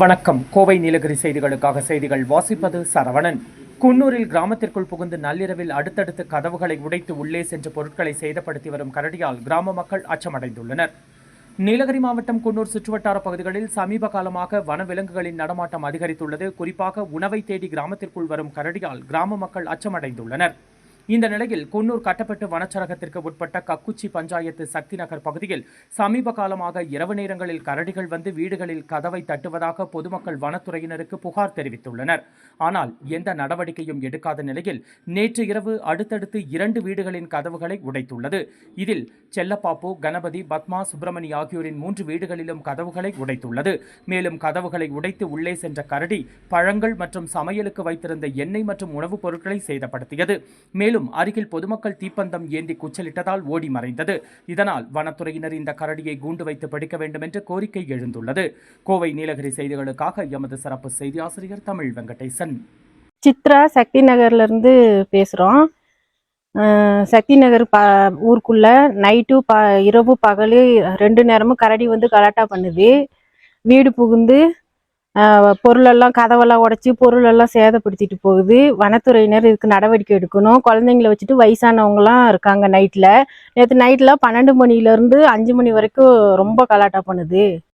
வணக்கம். கோவை நீலகிரி செய்திகளுக்காக செய்திகள் வாசிப்பது சரவணன். குன்னூரில் கிராமத்திற்குள் புகுந்து நள்ளிரவில் அடுத்தடுத்து கதவுகளை உடைத்து உள்ளே சென்ற பொருட்களை சேதப்படுத்தி வரும் கரடியால் கிராம மக்கள் அச்சமடைந்துள்ளனர். நீலகிரி மாவட்டம் குன்னூர் சுற்றுவட்டார பகுதிகளில் சமீப காலமாக வனவிலங்குகளின் நடமாட்டம் அதிகரித்துள்ளது. குறிப்பாக உணவை தேடி கிராமத்திற்குள் வரும் கரடியால் கிராம மக்கள் அச்சமடைந்துள்ளனர். இந்த நிலையில் குன்னூர் கட்டப்பட்டு வனச்சரகத்திற்கு உட்பட்ட கக்குச்சி பஞ்சாயத்து சக்தி நகர் பகுதியில் சமீப காலமாக இரவு நேரங்களில் கரடிகள் வந்து வீடுகளில் கதவை தட்டுவதாக பொதுமக்கள் வனத்துறையினருக்கு புகார் தெரிவித்துள்ளனர். ஆனால் எந்த நடவடிக்கையும் எடுக்காத நிலையில் நேற்று இரவு அடுத்தடுத்து 2 வீடுகளின் கதவுகளை உடைத்துள்ளது. இதில் செல்லப்பாப்பு, கணபதி, பத்மா, சுப்பிரமணி ஆகியோரின் 3 வீடுகளிலும் கதவுகளை உடைத்துள்ளது. மேலும் கதவுகளை உடைத்து உள்ளே சென்ற கரடி பழங்கள் மற்றும் சமையலுக்கு வைத்திருந்த எண்ணெய் மற்றும் உணவுப் பொருட்களை சேதப்படுத்தியது. மேலும் அருகில் பொதுமக்கள் தீப்பந்தம் ஏந்தி கூச்சலிட்டதால் ஓடி மறைந்தது. இதனால் வனத்துறையினர் இந்த கரடியை கூண்டு வைத்து பிடிக்க வேண்டும் என்று கோரிக்கை எழுந்துள்ளது. கோவை நீலகிரி செய்திகளுக்காக எமது சிறப்பு செய்தி ஆசிரியர் தமிழ் வெங்கடேசன். சித்ரா சக்தி நகர்ல இருந்து பேசுறோம். சக்தி நகர் ஊருக்குள்ள நைட்டு இரவு பகல் 2 நேரமும் கரடி வந்து கலாட்டா பண்ணுது. வீடு புகுந்து பொருளெல்லாம் கதவெல்லாம் உடைச்சி பொருளெல்லாம் சேதப்படுத்திட்டு போகுது. வனத்துறையினர் இதுக்கு நடவடிக்கை எடுக்கணும். குழந்தைங்களை வச்சுட்டு வயசானவங்கலாம் இருக்காங்க. நேற்று நைட்டில் 12 மணிலேருந்து 5 மணி வரைக்கும் ரொம்ப கலாட்டா பண்ணுது.